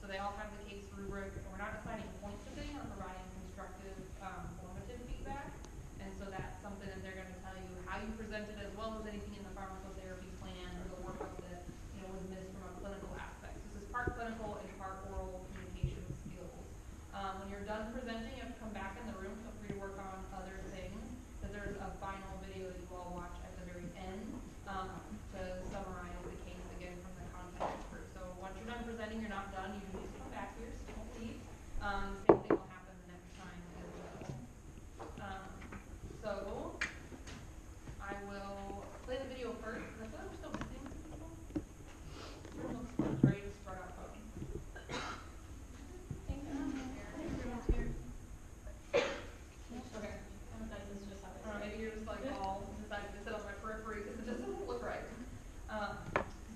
So they all have the case rubric, and we're not assigning points to things, we're providing constructive, formative feedback. And so that's something that they're going to tell you how you present it, as well as anything in the pharmacotherapy plan or the workup that was missed from a clinical aspect. So this is part clinical and part oral communication skills. When you're done presenting, you have to come back in the room. Feel free to work on other things. Because there's a final video that you all watch at the very end to summarize the case again from the content expert. So once you're done presenting, you're not done. You can just come back here, so don't leave. Same thing will happen the next time as well. So I will play the video first. I feel like we're still missing people. Everyone's ready to start out talking. Thank you. Everyone's here. Okay. Maybe you're just like all decided to sit on my periphery because it doesn't look right.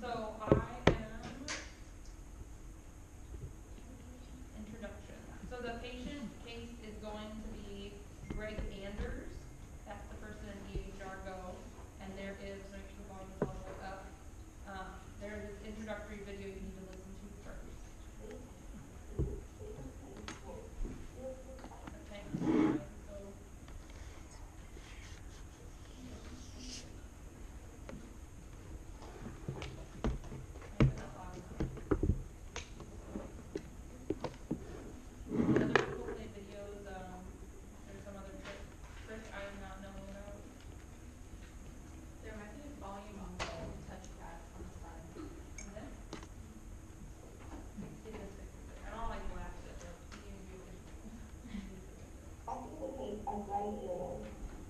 So I am introduction. So the patient case is going to be Greg Anders. That's the person in EHR Go. And there is, make sure the volume is all the way up. There is this introductory video you need to listen to first. Okay.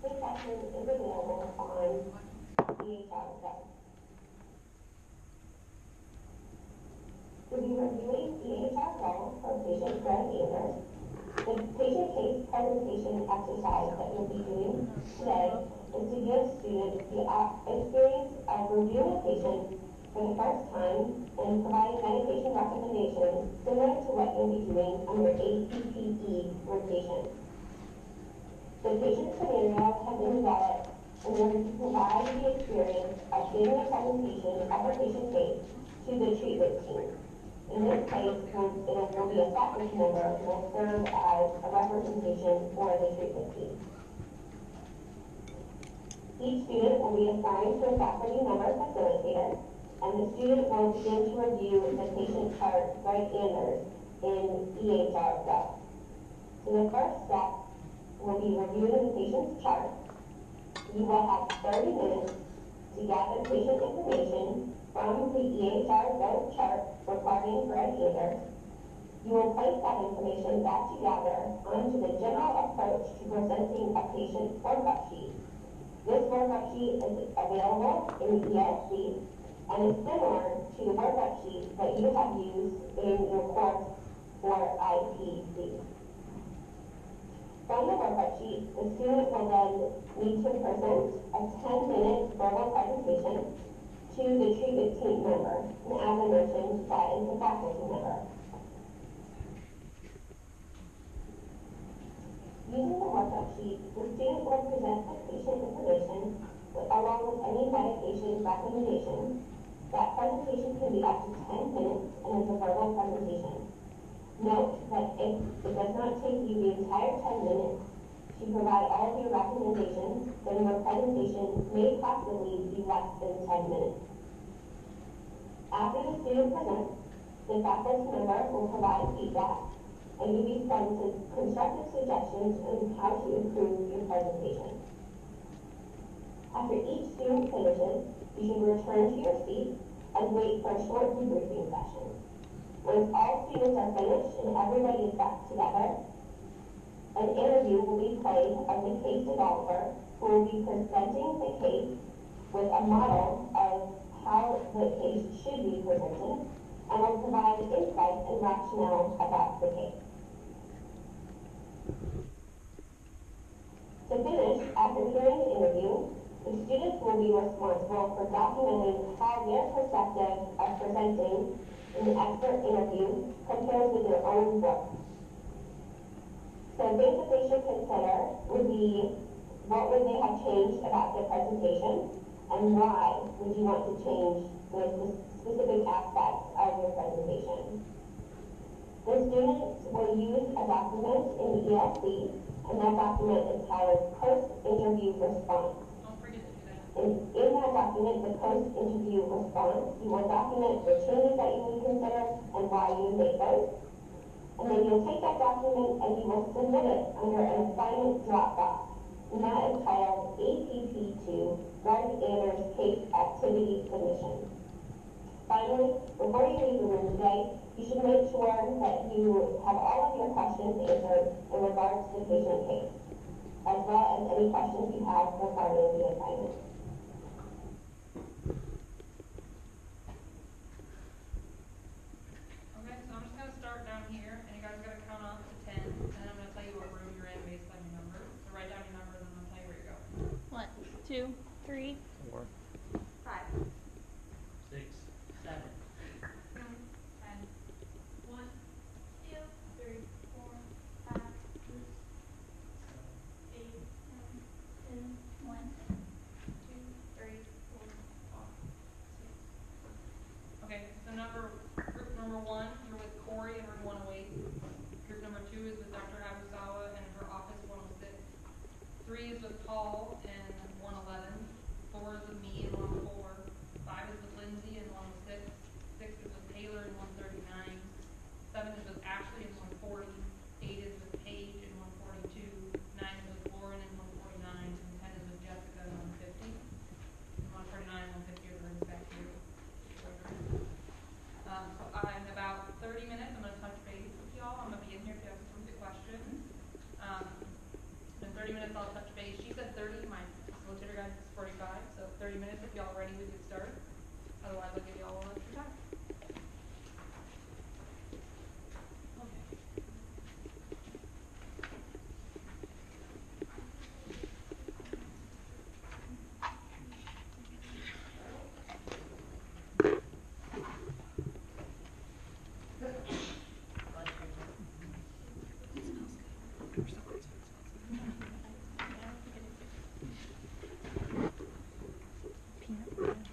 So this session is available on EHR Go. To be reviewing EHR Go for patient Greg Anders, the patient case presentation exercise that we'll be doing today is to give students the experience of reviewing a patient for the first time and providing medication recommendations similar to what you'll be doing on your APPE rotation. The patient scenarios have been developed in order to provide the experience of giving a presentation of a patient case to the treatment team. In this case, it will be a faculty member who will serve as a representation for the treatment team. Each student will be assigned to a faculty member facilitator, and the student will begin to review the patient chart Greg Anders in EHR Go. So the first step will be reviewing the patient's chart. You will have 30 minutes to gather patient information from the EHR Go chart regarding Greg Anders. You will place that information that you gather onto the general approach to presenting a patient workup sheet. This workup sheet is available in the ESC and is similar to the workup sheet that you have used in your course for IPC. From the workup sheet, the student will then need to present a 10-minute verbal presentation to the treatment team member, and as I mentioned, that is the faculty member. Using the workup sheet, the student will present the patient information along with any medication recommendations. That presentation can be up to 10 minutes and is a verbal presentation. Note that if it does not take you the entire 10 minutes to provide all of your recommendations, then your presentation may possibly be less than 10 minutes. After the student presents, the faculty member will provide feedback and you'll be sent to constructive suggestions on how to improve your presentation. After each student finishes, you should return to your seat and wait for a short debriefing session. Once all students are finished and everybody is back together, an interview will be played of the case developer who will be presenting the case with a model of how the case should be presented and will provide insight and rationale about the case. To finish, after hearing the interview, the students will be responsible for documenting how their perspective of presenting in the expert interview compares with their own work. So things that they should consider would be what would they have changed about their presentation and why would you want to change those specific aspects of your presentation. The students will use a document in the ELC, and that document is titled Post-Interview Response. Don't forget to do that. And in that document, the post-interview response, you will document the changes that you would consider and why you would make those. And then you'll take that document and you will submit it under an assignment Dropbox. And that is titled APP2 Greg Anders Case Activity Submission. Finally, before you leave the room today, you should make sure that you have all of your questions answered in regards to the patient case, as well as any questions you have regarding the assignment. Okay, so I'm just gonna start down here, and you guys are gonna count off to 10, and then I'm gonna tell you what room you're in based on your number. So write down your numbers, and I'm gonna tell you where you go. 1, 2, 3, 4, 5, 6, 7, 9, 10. 1, 2, 3, 4, 5, 8, 9, 10. 1, 2, 3, 4, 5, 6. Okay, so group number 1, you're with Corey in room 108. Group number 2 is with Dr. Abusawa and her office 106. 3 is with Paul in 111. 4 is with me in 104. 5 is with Lindsay in 106. 6 is with Taylor in 139. 7 is with Ashley in 140. 8 is with Paige in 142. 9 is with Lauren in 149. And 10 is with Jessica in 150. 149 and 150 are the rooms back here. So in about 30 minutes, I'm going to touch base with y'all. I'm going to be in here if you have some questions. In 30 minutes, I'll touch base. She said 30. My facilitator guide is 45. So 30 minutes, if y'all are ready, we can start. Otherwise, I'll give y'all a little extra time.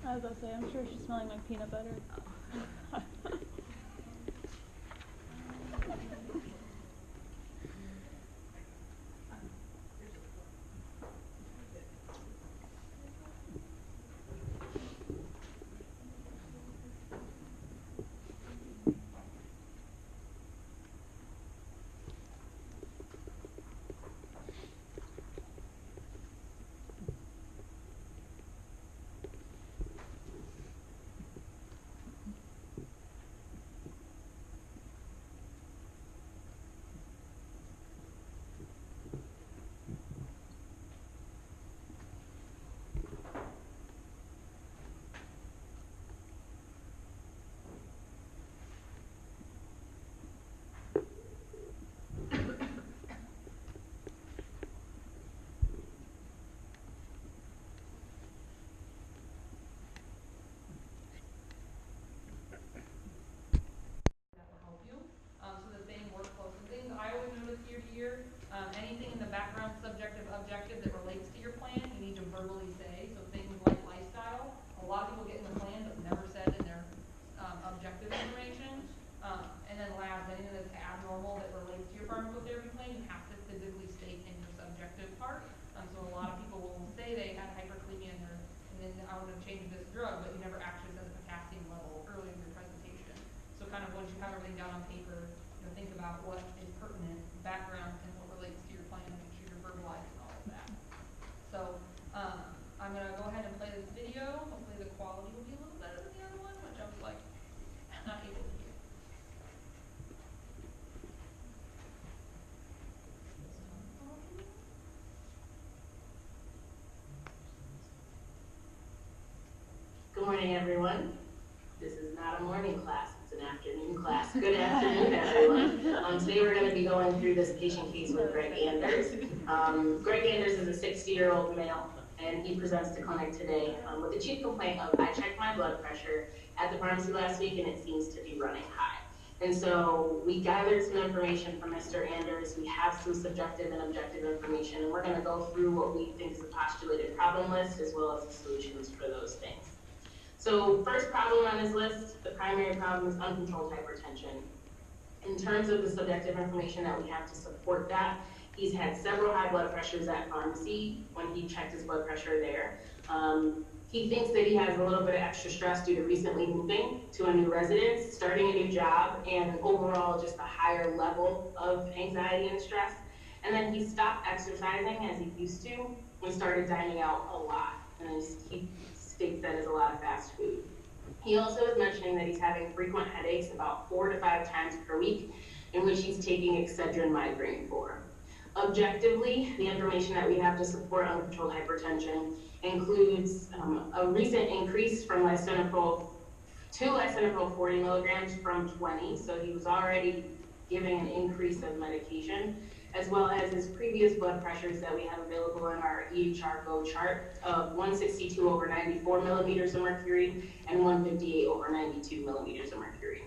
I was about to say, I'm sure she's smelling like peanut butter. Anything in the background, subjective, objective that relates to your plan, you need to verbally say. So things like lifestyle, a lot of people get in the plan but never said in their objective information. And then labs, anything that's abnormal that relates to your pharmacotherapy plan, you have to physically state in your subjective part. So a lot of people will say they had hyperkalemia and then I want to change this drug, but you never actually said the potassium level early in your presentation. So kind of once you have everything down on paper, think about what is pertinent, background, and what relates to your plan, and make sure you're verbalizing all of that. So I'm going to go ahead and play this video. Hopefully the quality will be a little better than the other one, which I was like not able to hear. Good morning, everyone. This is not a morning class, it's an afternoon class. Good afternoon, everyone. Today we're going to be going through this patient case with Greg Anders. Greg Anders is a 60-year-old male, and he presents to clinic today with the chief complaint of, I checked my blood pressure at the pharmacy last week and it seems to be running high. And so we gathered some information from Mr. Anders. We have some subjective and objective information, and we're going to go through what we think is a postulated problem list as well as the solutions for those things. So first problem on his list, the primary problem is uncontrolled hypertension. In terms of the subjective information that we have to support that, he's had several high blood pressures at pharmacy when he checked his blood pressure there. He thinks that he has a little bit of extra stress due to recently moving to a new residence, starting a new job, and overall just a higher level of anxiety and stress. And then he stopped exercising as he used to and started dining out a lot. And he states that is a lot of fast food. He also is mentioning that he's having frequent headaches about 4 to 5 times per week, in which he's taking Excedrin migraine for. Objectively, the information that we have to support uncontrolled hypertension includes a recent increase from lisinopril to lisinopril 40 milligrams from 20, so he was already giving an increase of medication, as well as his previous blood pressures that we have available in our EHR Go chart of 162 over 94 millimeters of mercury and 158 over 92 millimeters of mercury.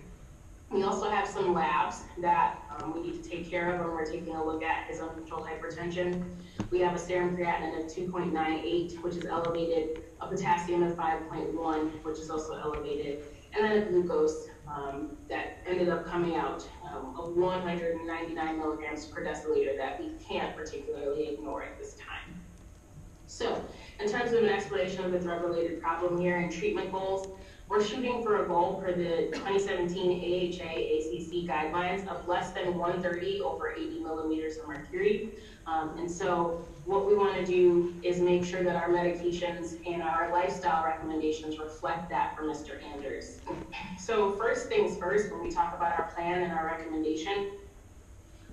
We also have some labs that we need to take care of when we're taking a look at his uncontrolled hypertension. We have a serum creatinine of 2.98, which is elevated, a potassium of 5.1, which is also elevated, and then a glucose that ended up coming out of 199 milligrams per deciliter that we can't particularly ignore at this time. So, in terms of an explanation of the drug-related problem here and treatment goals, we're shooting for a goal per the 2017 AHA-ACC guidelines of less than 130 over 80 millimeters of mercury. And so what we want to do is make sure that our medications and our lifestyle recommendations reflect that for Mr. Anders. So first things first, when we talk about our plan and our recommendation,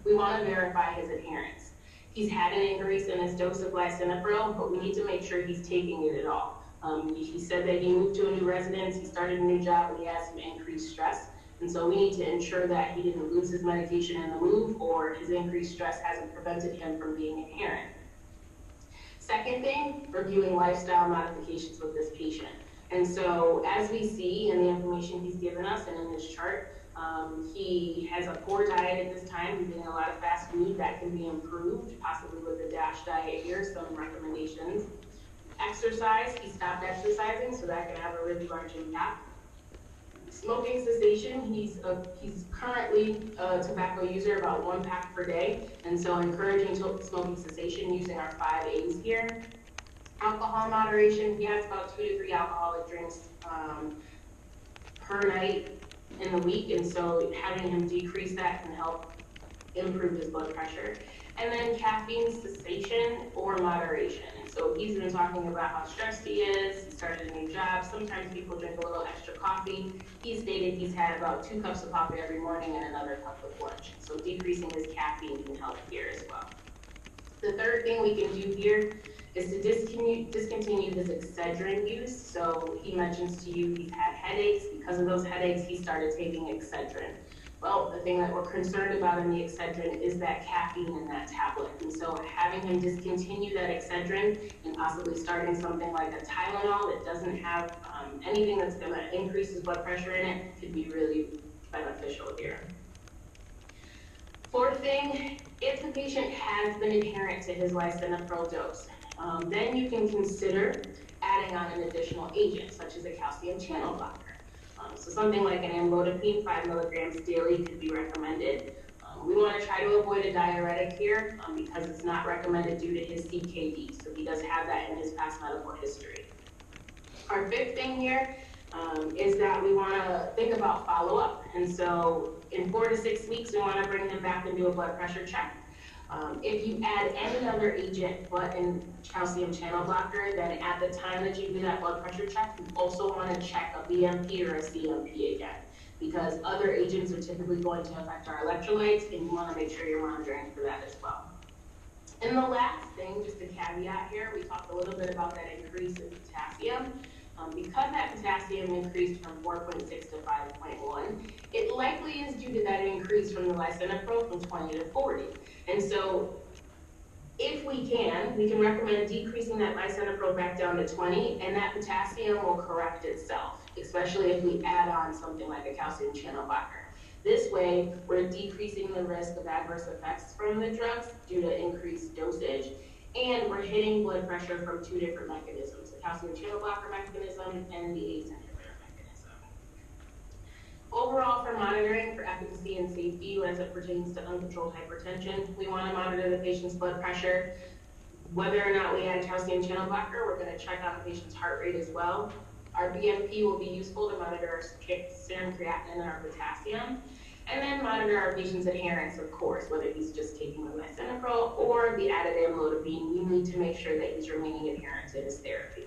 we want to verify his adherence. He's had an increase in his dose of lisinopril, but we need to make sure he's taking it at all. He said that he moved to a new residence, he started a new job, and he has some increased stress. And so we need to ensure that he didn't lose his medication in the move, or his increased stress hasn't prevented him from being adherent. Second thing, reviewing lifestyle modifications with this patient. And so as we see in the information he's given us and in his chart, he has a poor diet at this time. He's eating a lot of fast food. That can be improved, possibly with the DASH diet here, some recommendations. Exercise, he stopped exercising, so that can have a really large impact. Smoking cessation, he's currently a tobacco user, about 1 pack per day, and so encouraging smoking cessation using our 5 A's here. Alcohol moderation, he has about 2 to 3 alcoholic drinks per night in the week, and so having him decrease that can help improve his blood pressure. And then caffeine cessation or moderation. So he's been talking about how stressed he is, he started a new job, sometimes people drink a little extra coffee. He stated he's had about 2 cups of coffee every morning and another cup with lunch. So decreasing his caffeine can help here as well. The third thing we can do here is to discontinue his Excedrin use. So he mentions to you he's had headaches. Because of those headaches, he started taking Excedrin. Well, the thing that we're concerned about in the Excedrin is that caffeine in that tablet. And so having him discontinue that Excedrin and possibly starting something like a Tylenol that doesn't have anything that's going to increase his blood pressure in it could be really beneficial here. Fourth thing, if the patient has been adherent to his lisinopril dose, then you can consider adding on an additional agent, such as a calcium channel blocker. So something like an amlodipine, 5 milligrams daily could be recommended. We want to try to avoid a diuretic here because it's not recommended due to his CKD. So he does have that in his past medical history. Our fifth thing here is that we want to think about follow-up. And so in 4 to 6 weeks, we want to bring him back and do a blood pressure check. If you add any other agent but a calcium channel blocker, then at the time that you do that blood pressure check, you also want to check a BMP or a CMP again, because other agents are typically going to affect our electrolytes, and you want to make sure you're monitoring for that as well. And the last thing, just a caveat here, we talked a little bit about that increase in potassium. Because that potassium increased from 4.6 to 5.1, it likely is due to that increase from the lisinopril from 20 to 40. And so if we can recommend decreasing that lisinopril back down to 20, and that potassium will correct itself, especially if we add on something like a calcium channel blocker. This way, we're decreasing the risk of adverse effects from the drugs due to increased dosage, and we're hitting blood pressure from 2 different mechanisms, the calcium channel blocker mechanism and the ACE inhibitor mechanism. Overall, from monitoring for efficacy and safety as it pertains to uncontrolled hypertension. We want to monitor the patient's blood pressure. Whether or not we add calcium channel blocker, we're going to check on the patient's heart rate as well. Our BMP will be useful to monitor our serum creatinine and our potassium, and then monitor our patient's adherence, of course, whether he's just taking the lisinopril or the added amlodipine. We need to make sure that he's remaining adherent to his therapy.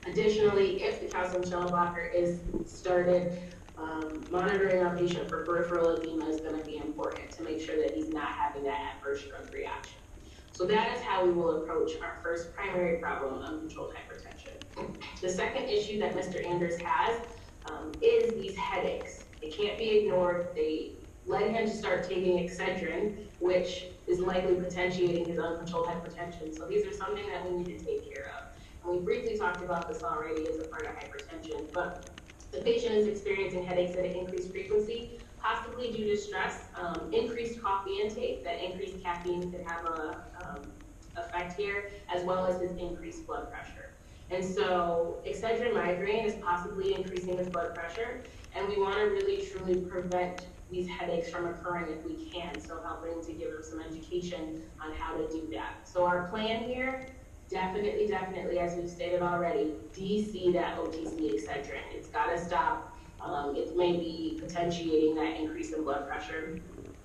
Additionally, if the calcium channel blocker is started, monitoring our patient for peripheral edema is going to be important to make sure that he's not having that adverse drug reaction. So that is how we will approach our first primary problem, uncontrolled hypertension. The second issue that Mr. Anders has is these headaches. They can't be ignored. They led him to start taking Excedrin, which is likely potentiating his uncontrolled hypertension. So these are something that we need to take care of. And we briefly talked about this already as a part of hypertension, but the patient is experiencing headaches at an increased frequency, possibly due to stress, increased coffee intake. That increased caffeine could have a effect here, as well as his increased blood pressure. And so Excedrin migraine is possibly increasing his blood pressure, and we want to really truly prevent these headaches from occurring if we can, so helping to give him some education on how to do that. So our plan here, definitely, as we've stated already, DC that OTC Excedrin. It's got to stop. It may be potentiating that increase in blood pressure.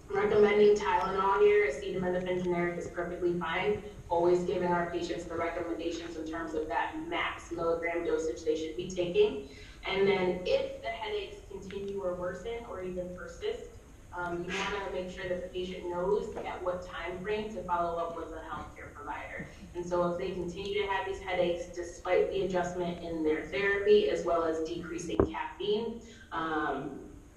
I'm recommending Tylenol here. Acetaminophen generic is perfectly fine. Always giving our patients the recommendations in terms of that max milligram dosage they should be taking. And then if the headaches continue or worsen or even persist, you want to make sure that the patient knows at what time frame to follow up with a healthcare provider. And so if they continue to have these headaches despite the adjustment in their therapy as well as decreasing caffeine,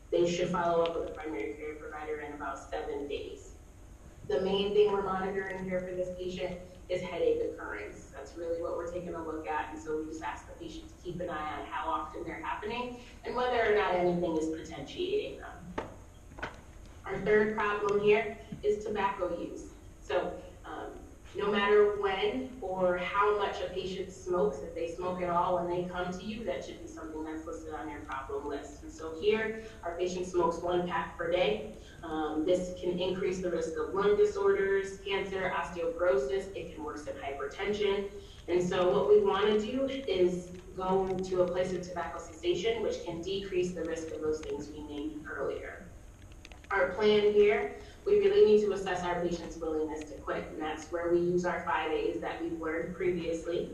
they should follow up with a primary care provider in about 7 days. The main thing we're monitoring here for this patient is headache occurrence. That's really what we're taking a look at. And so we just ask the patient to keep an eye on how often they're happening and whether or not anything is potentiating them. Our third problem here is tobacco use. So no matter when or how much a patient smokes, if they smoke at all when they come to you, that should be something that's listed on your problem list. And so here, our patient smokes 1 pack per day. This can increase the risk of lung disorders, cancer, osteoporosis. It can worsen hypertension. And so what we want to do is go to a place of tobacco cessation, which can decrease the risk of those things we named earlier. Our plan here, we really need to assess our patient's willingness to quit, and that's where we use our 5 A's that we've learned previously.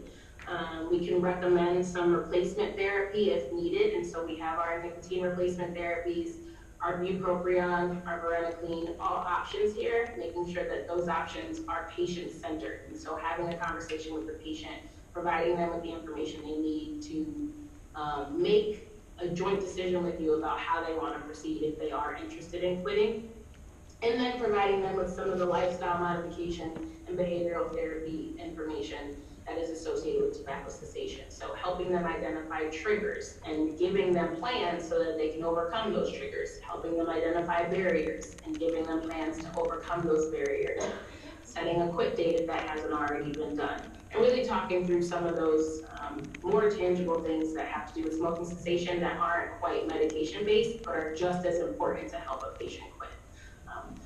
We can recommend some replacement therapy if needed, and so we have our nicotine replacement therapies, our bupropion, our varenicline, all options here, making sure that those options are patient-centered. And so having a conversation with the patient, providing them with the information they need to make a joint decision with you about how they want to proceed if they are interested in quitting. And then providing them with some of the lifestyle modification and behavioral therapy information that is associated with tobacco cessation. So helping them identify triggers and giving them plans so that they can overcome those triggers, helping them identify barriers and giving them plans to overcome those barriers, setting a quit date if that hasn't already been done. And really talking through some of those more tangible things that have to do with smoking cessation that aren't quite medication-based, but are just as important to help a patient quit.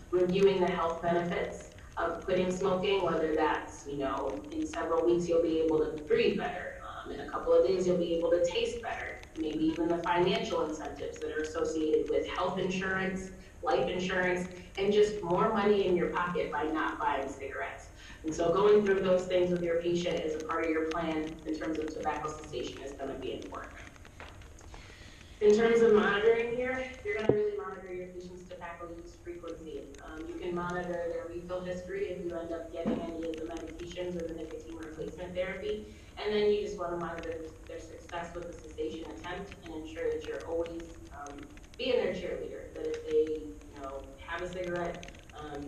Reviewing the health benefits of quitting smoking, whether that's, in several weeks you'll be able to breathe better, in a couple of days you'll be able to taste better, maybe even the financial incentives that are associated with health insurance, life insurance, and just more money in your pocket by not buying cigarettes. And so going through those things with your patient as a part of your plan in terms of tobacco cessation is going to be important. In terms of monitoring here, you're going to really monitor your patient's tobacco use frequency. You can monitor their refill history if you end up getting any of the medications or the nicotine replacement therapy. And then you just want to monitor their success with the cessation attempt and ensure that you're always being their cheerleader, that if they have a cigarette,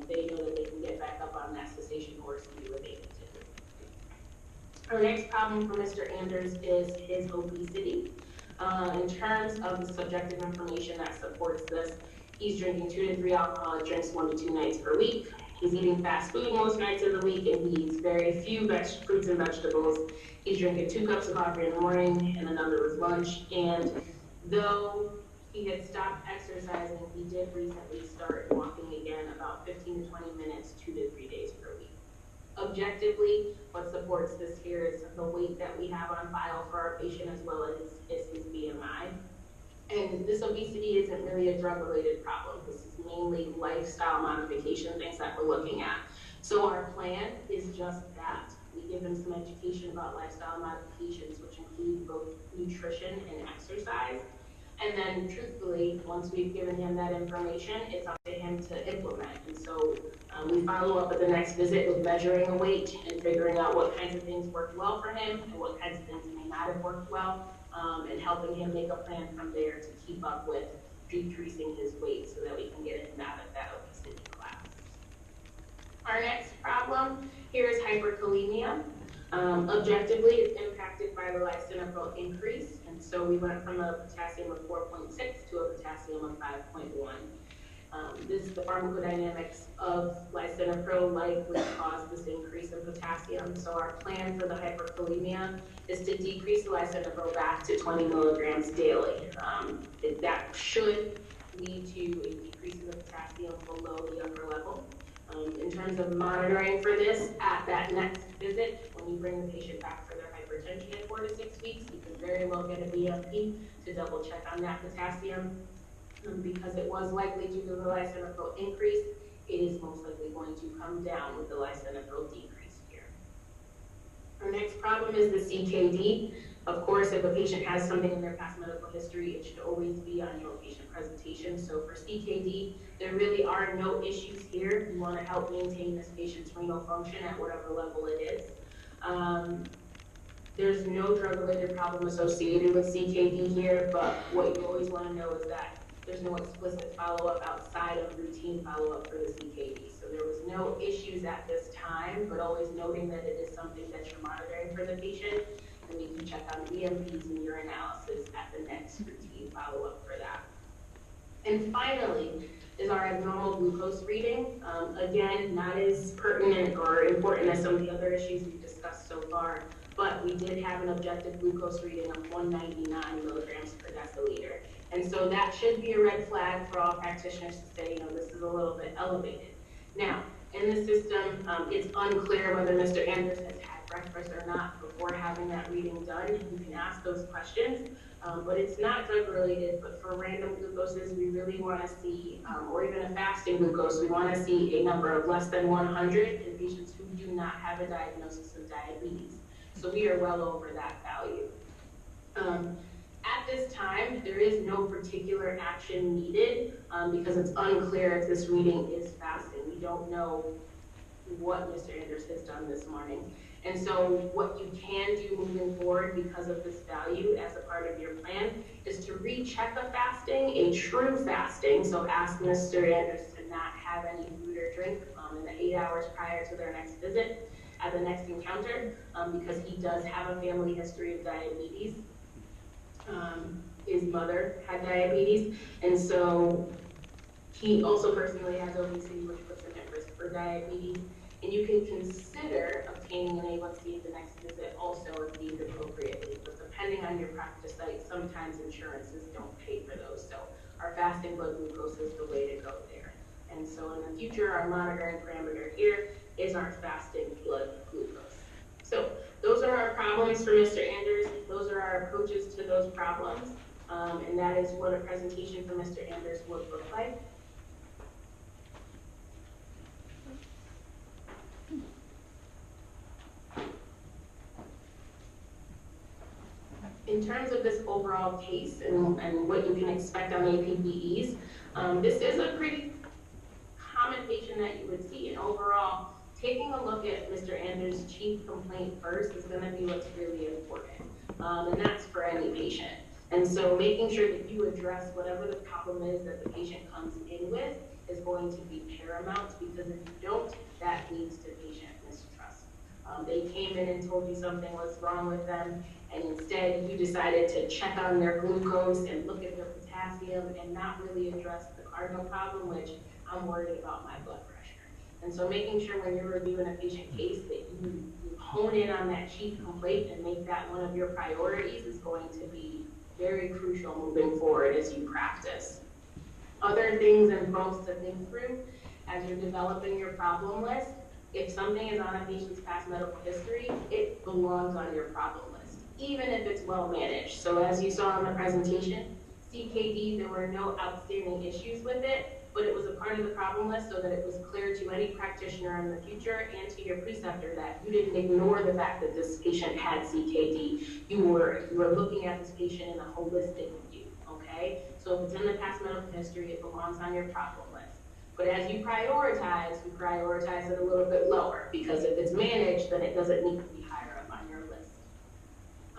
they know that they can get back up on that cessation horse and do what they need to do. Our next problem for Mr. Anders is his obesity. In terms of the subjective information that supports this, he's drinking 2 to 3 alcoholic drinks 1 to 2 nights per week. He's eating fast food most nights of the week, and he eats very few fruits and vegetables. He's drinking 2 cups of coffee in the morning and another with lunch. And though He had stopped exercising. He did recently start walking again about 15 to 20 minutes, 2 to 3 days per week. Objectively, what supports this here is the weight that we have on file for our patient as well as his BMI. And this obesity isn't really a drug-related problem. This is mainly lifestyle modification, things that we're looking at. So our plan is just that. We give him some education about lifestyle modifications, which include both nutrition and exercise. And then truthfully, once we've given him that information, it's up to him to implement. And so we follow up at the next visit with measuring the weight and figuring out what kinds of things worked well for him and what kinds of things may not have worked well, and helping him make a plan from there to keep up with decreasing his weight so that we can get him out of that obesity class. Our next problem here is hyperkalemia. Objectively, it's impacted by the lisinopril increase, and so we went from a potassium of 4.6 to a potassium of 5.1. This is the pharmacodynamics of lisinopril likely caused this increase in potassium. So our plan for the hyperkalemia is to decrease the lisinopril back to 20 milligrams daily. That should lead to a decrease in the potassium below the upper level. In terms of monitoring for this, at that next visit, when you bring the patient back for their hypertension at 4 to 6 weeks, you can very well get a BMP to double check on that potassium. Because it was likely due to the lisinopril increase, it is most likely going to come down with the lisinopril decrease here. Our next problem is the CKD. Of course, if a patient has something in their past medical history, it should always be on your patient presentation. So for CKD, there really are no issues here. We want to help maintain this patient's renal function at whatever level it is. There's no drug-related problem associated with CKD here, but what you always want to know is that there's no explicit follow-up outside of routine follow-up for the CKD. So there was no issues at this time, but always noting that it is something that you're monitoring for the patient, and we can check on BMPs and urinalysis at the next routine follow-up for that. And finally is our abnormal glucose reading. Again, not as pertinent or important as some of the other issues we've discussed so far, but we did have an objective glucose reading of 199 milligrams per deciliter. And so that should be a red flag for all practitioners to say, this is a little bit elevated. Now, in the system, it's unclear whether Mr. Anders has had breakfast or not before having that reading done. You can ask those questions, but it's not drug related, but for random glucoses, we really want to see, or even a fasting glucose, we want to see a number of less than 100 in patients who do not have a diagnosis of diabetes. So we are well over that value. At this time, there is no particular action needed because it's unclear if this reading is fasting. We don't know what Mr. Anders has done this morning. And so what you can do moving forward because of this value as a part of your plan is to recheck a fasting, a true fasting. So ask Mr. Anders to not have any food or drink in the 8 hours prior to their next visit at the next encounter because he does have a family history of diabetes. His mother had diabetes, and so he also personally has obesity, which puts him at risk for diabetes. And you can consider obtaining an A1C at the next visit also if needed appropriately. But depending on your practice site, sometimes insurances don't pay for those. So our fasting blood glucose is the way to go there. And so in the future, our monitoring parameter here is our fasting blood glucose. So those are our problems for Mr. Anders. Those are our approaches to those problems. And that is what a presentation for Mr. Anders would look like. In terms of this overall case and what you can expect on APPEs, this is a pretty common patient that you would see. And overall, taking a look at Mr. Anders' chief complaint first is going to be what's really important. And that's for any patient. And so making sure that you address whatever the problem is that the patient comes in with is going to be paramount because if you don't, that leads to patient mistrust. They came in and told you something was wrong with them, and instead you decided to check on their glucose and look at their potassium and not really address the cardinal problem, which I'm worried about my blood pressure. And so making sure when you're reviewing a patient case that you hone in on that chief complaint and make that one of your priorities is going to be very crucial moving forward as you practice. Other things and pros to think through as you're developing your problem list. If something is on a patient's past medical history, it belongs on your problem list, even if it's well managed. So as you saw in the presentation, CKD, there were no outstanding issues with it, but it was a part of the problem list so that it was clear to any practitioner in the future and to your preceptor that you didn't ignore the fact that this patient had CKD. You were looking at this patient in a holistic view, okay? So if it's in the past medical history, it belongs on your problem list. But as you prioritize it a little bit lower, because if it's managed, then it doesn't need to be higher up on your list.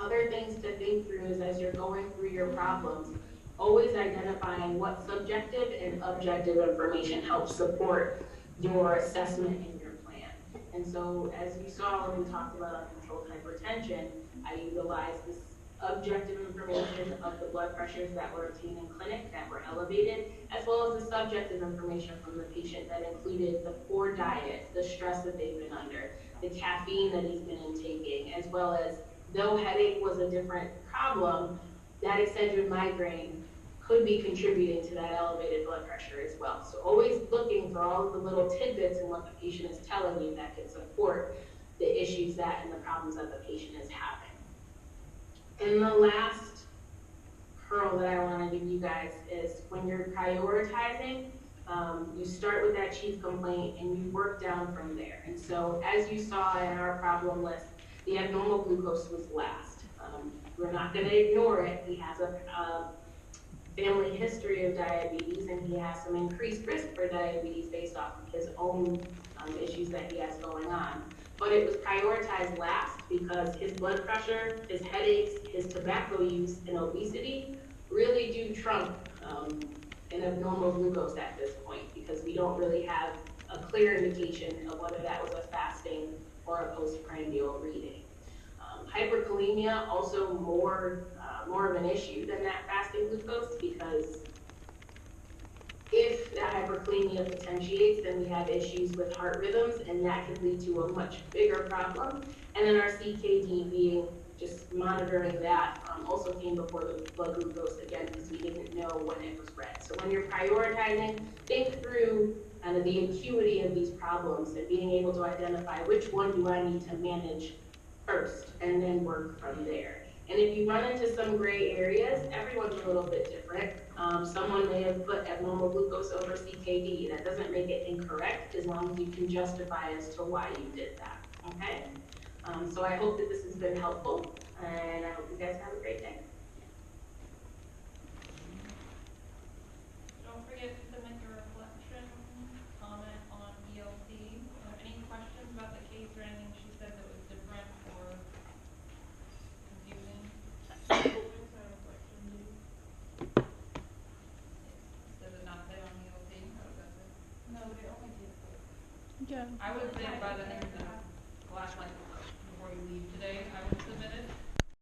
Other things to think through is as you're going through your problems, always identifying what subjective and objective information helps support your assessment in your plan. And so as you saw when we talked about uncontrolled hypertension, I utilized this objective information of the blood pressures that were obtained in clinic that were elevated, as well as the subjective information from the patient that included the poor diet, the stress that they've been under, the caffeine that he's been intaking, as well as though headache was a different problem, that extended migraine could be contributing to that elevated blood pressure as well. So always looking for all of the little tidbits in what the patient is telling you that can support the issues that and the problems that the patient is having. And the last pearl that I want to give you guys is when you're prioritizing, you start with that chief complaint and you work down from there. And so as you saw in our problem list, the abnormal glucose was last. We're not going to ignore it. He has a family history of diabetes and he has some increased risk for diabetes based off of his own issues that he has going on. But it was prioritized last because his blood pressure, his headaches, his tobacco use, and obesity really do trump an abnormal glucose at this point because we don't really have a clear indication of whether that was a fasting or a postprandial reading. Hyperkalemia, also more of an issue than that fasting glucose because if that hyperkalemia potentiates, then we have issues with heart rhythms, and that could lead to a much bigger problem. And then our CKD being just monitoring that also came before the blood glucose again because we didn't know when it was red. So when you're prioritizing, think through kind of the acuity of these problems and being able to identify which one do I need to manage first and then work from there. And if you run into some gray areas, everyone's a little bit different. Someone may have put abnormal glucose over CKD. That doesn't make it incorrect as long as you can justify as to why you did that, okay? So I hope that this has been helpful, and I hope you guys have a great day. Don't forget to submit your reflection, comment on ELT. Any questions about the case or anything she said that was different or confusing? Does it not say on ELT? How does that say? Yeah. I would think by the name of